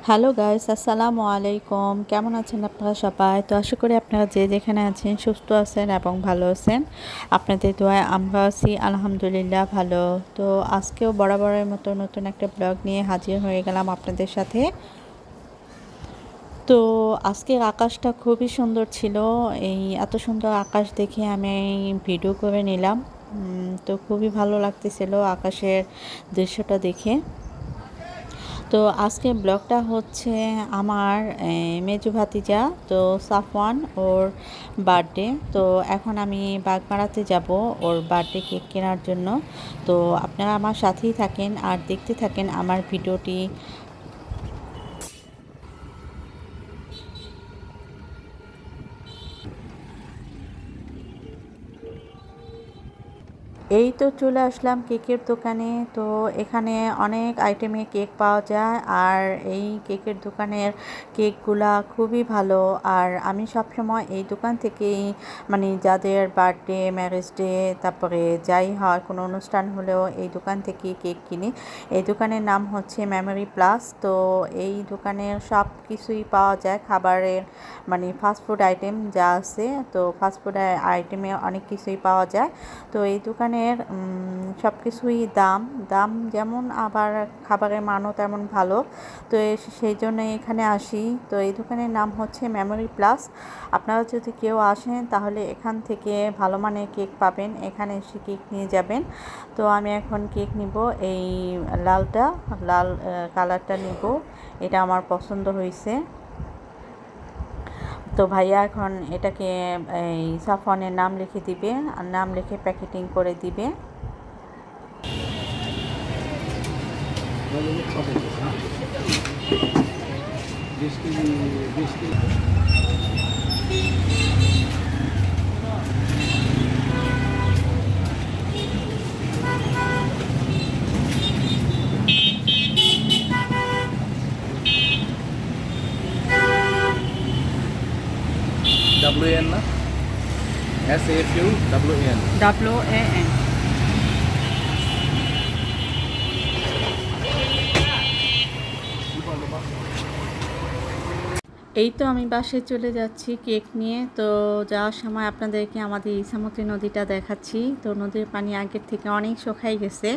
Hello guys, আসসালামু আলাইকুম। কেমন আছেন আপনারা সবাই? তো আশা করি আপনারা যে যেখানে আছেন সুস্থ আছেন এবং ভালো আছেন। আপনাদের দোয়ায় আমরা আছি আলহামদুলিল্লাহ ভালো। তো আজকেও বরাবরের মতো নতুন একটা ব্লগ নিয়ে হাজির হয়ে গেলাম আপনাদের সাথে। তো আজকের আকাশটা খুবই সুন্দর ছিল। এই এত সুন্দর আকাশ দেখে আমি ভিডিও করে নিলাম। তো খুবই ভালো লাগতেছিল আকাশের দৃশ্যটা দেখে। তো আজকে ব্লগটা হচ্ছে আমার মেজো ভাতিজা, তো সাফওয়ান ওর বার্থডে। তো এখন আমি বাগমারাতে যাব ওর বার্থডে কেক কেনার জন্য। তো আপনারা আমার সাথেই থাকেন আর দেখতে থাকেন আমার ভিডিওটি। এই তো চলে আসলাম কেকের দোকানে। তো এখানে অনেক আইটেমের কেক পাওয়া যায় আর এই কেকের দোকানের কেকগুলা খুবই ভালো। আর আমি সবসময় এই দোকান থেকেই মানে যাদের বার্থডে, ম্যারেজ ডে, তারপরে যাই হয় কোনো অনুষ্ঠান হলেও এই দোকান থেকেই কেক কিনি। এই দোকানের নাম হচ্ছে মেমোরি প্লাস। তো এই দোকানের সব কিছুই পাওয়া যায়, খাবারের মানে ফাস্টফুড আইটেম যা আছে, তো ফাস্টফুড আইটেমে অনেক কিছুই পাওয়া যায়। তো এই দোকানের সব কিছুই দাম দাম যেমন, আবার খাবারের মানও তেমন ভালো। তো সেই জন্য এখানে আসি। তো এই দোকানের নাম হচ্ছে মেমোরি প্লাস। আপনারা যদি কেউ আসেন তাহলে এখান থেকে ভালো মানের কেক পাবেন, এখানে এসে কেক নিয়ে যাবেন। তো আমি এখন কেক নিব, এই লাল কালারটা নিব, এটা আমার পছন্দ হয়েছে। তো ভাইয়া এখন এটাকে এই সাফনের নাম লিখে দিবে আর নাম লিখে প্যাকেটিং করে দিবে। WN না, SAFUWN। WAN। এই তো আমি বাসায় চলে যাচ্ছি কেক নিয়ে। তো যাওয়ার সময় আপনাদেরকে আমাদের ইছামতি নদীটা দেখাচ্ছি। তো নদীর পানি আগের থেকে অনেক শুকাই গেছে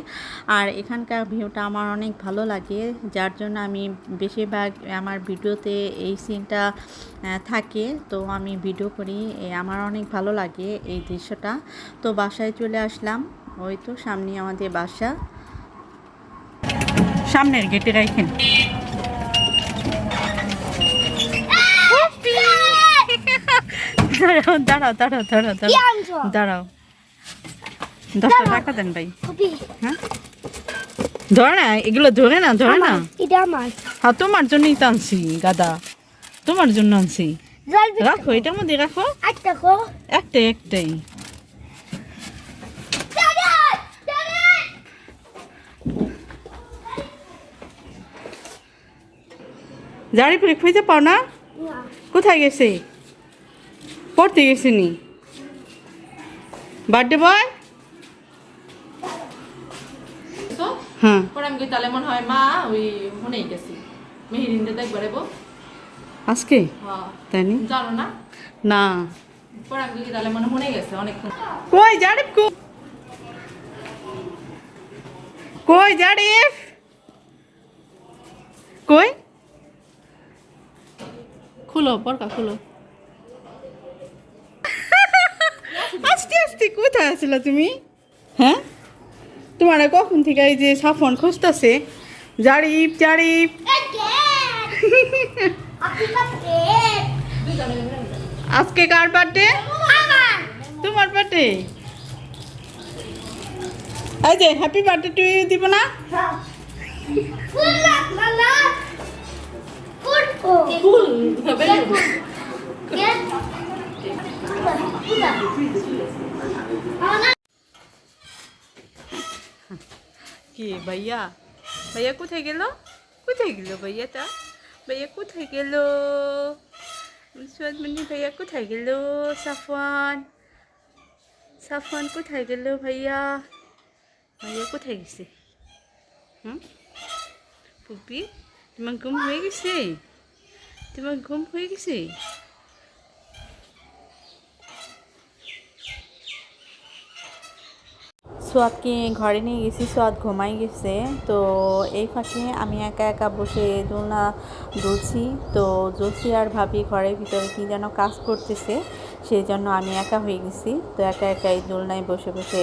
আর এখানকার ভিউটা আমার অনেক ভালো লাগে, যার জন্য আমি বেশিরভাগ আমার ভিডিওতে এই সিনটা থাকে। তো আমি ভিডিও করি, আমার অনেক ভালো লাগে এই দৃশ্যটা। তো বাসায় চলে আসলাম, ওই তো সামনে আমাদের বাসা, সামনের গেটে রাখেন। দাঁড়াও দাঁড়াও দাঁড়াও দাঁড়াও দাঁড়াও, 10টা টাকা দেন ভাই। হ্যাঁ ধরে না, এগুলো ধরে না, ধরে না। হ্যাঁ তোমার জন্যই তো আনছি গাদা, তোমার জন্য আনছি। রাখো এটার মধ্যে রাখো, একটাই। জারিপুরে খুঁজে পাও না? কোথায় গেছে? পড়তে গেছে নি? Birthday boy. হ্যাঁ পরে আমি তাহলে মনে হয় মা ওই মনেই গেছি মেহেরিনটা দেখবার এবো। আজকে হ্যাঁ তাই নি? জানো না? না পরে আমি তাহলে মনে গেছে অনেকক্ষণ। কই জারিফ, কই জারিফ, কই? খুলো পরকা খুলো। আস্তে আস্তে কোথায় আছিলা তুমি? হ্যাঁ তোমার কখন থেকে এই যে সাফন খুঁজতেছে, জারিফ জারিফ। আজকে কার বার্থডে? তোমার বার্থডে। এই যে হ্যাপি বার্থডে টু ইউ দিব না? কি ভাইয়া, ভাইয়া কোথায় গেল? কোথায় গেল ভাইয়াটা? ভাইয়া কোথায় গেল? সুয়াদমণি ভাইয়া কোথায় গেল? সাফওয়ান, সাফওয়ান কোথায় গেল? ভাইয়া, ভাইয়া কোথায় গেছে? হুম পুপি, তোমার ঘুম হয়ে গেছে? তোমার ঘুম হয়ে গেছে? সোয়াদকে ঘরে নিয়ে গেছি, সোয়াদ ঘুমাই গেছে। তো এই ফাঁকে আমি একা একা বসে দোলনা দুলছি। তো জসি আর ভাবি ঘরের ভিতরে কি যেন কাজ করতেছে, সেই জন্য আমি একা হয়ে গেছি। তো একা একা এই দোলনায় বসে বসে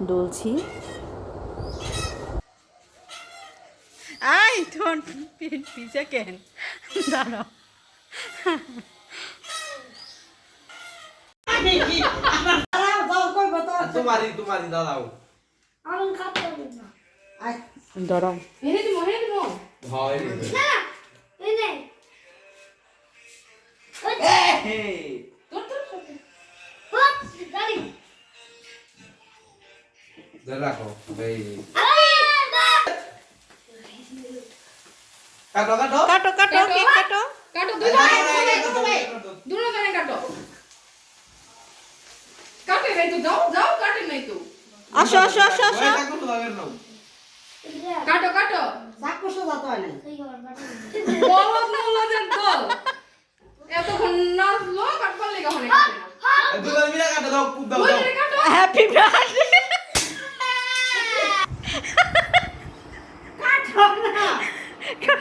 দুলছি। আই তোমার পিছা কেন? দাঁড়াও। তোমারই দাদাও ধরো। হেরে দিমো হয় তোর সাথে রাখো ভাই কাটো কাটো কাটো কাটো কেক কাটো। কাটো দুটো কানে কাটো কাটে নাই তো যাও কাটে নাই তো আসো আসো আসো আসো। কাটো কাটো বলত নলাদের দল এতক্ষণ নাচলো কাটবার লেগে হনে দুজন মিলে কাটো দাও খুব দাও দাও কাটো হ্যাপি বার্থডে।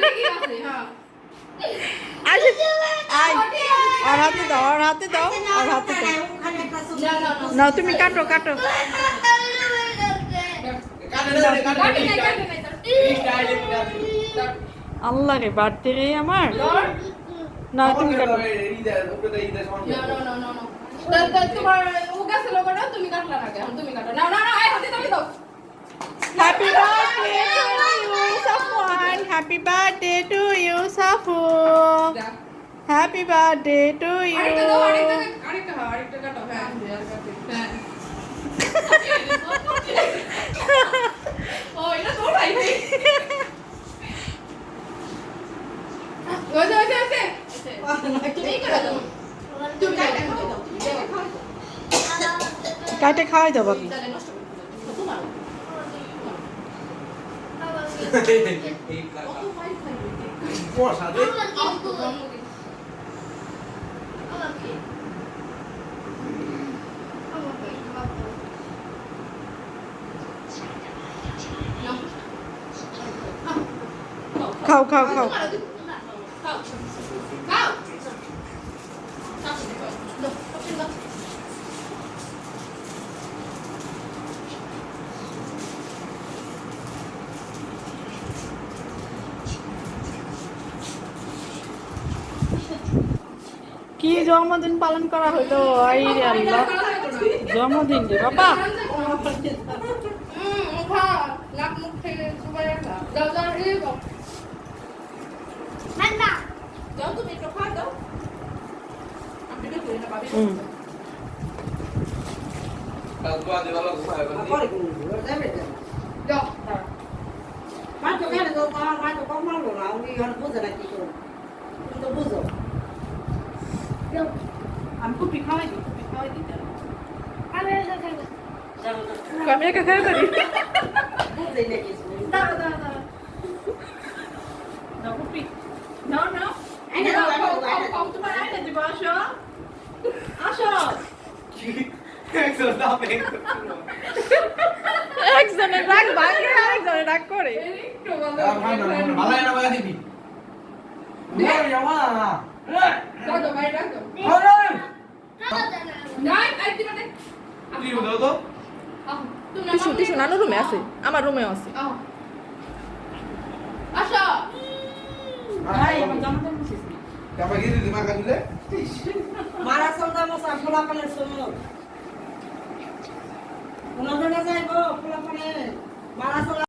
ঠিকই আছে হ্যাঁ আসো আই আর হাতে দাও, আর হাতে দাও, আর হাতে দাও। না না তুমি কাটো কাটো। কাটে নাই আল্লাহ রে, বার্থডে রে আমার। না তুমি কাটো। না তোমার ও গেছে লোকটা তুমি কাটলা না কেন তুমি কাটো না আই হাতে তুমি দাও happy birthday to you Safwan, happy birthday to you Safu, happy birthday to you. আরেকটা কাটো হ্যাঁ ও এটা তো ভাই ওই তুমি করে দাও তুমি কাটে কাটে খাওয়াই দাও বাকি। তাহলে নষ্ট করে দাও তোমার এই কাকা পোষা দে খাও খাও খাও। কি জন্মদিন পালন করা হলো? আই রে আল্লাহ, জন্মদিন রে বাবা। কাল তো আদি ভালো খায় বলি আমি কুপি খাওয়াই দিই, কুপি খাওয়াই দিই। আমি একা খাই পারি দাও কুপি, নাও নাও। তোমার আইনে দিব, আসো আসো। একজন দাবে একজনের রাগ ভাঙে, আরেকজনের রাগ করে। ভালো না বাগা দিবি না যাওয়া না দাও ভাই দাও আরে নাই আইতে মানে তুই দাও তো তুমি টিসু নানু রুমে আছে আমার রুমেও আছে আসো ভাই আমার জন্মদিন খুশি। কাপা গিয়ে দিমা কাটলে মারা সন্ধ্যা মশা ফোলা পালে শোনো ওনাদের যাইব ফোলা পালে মারা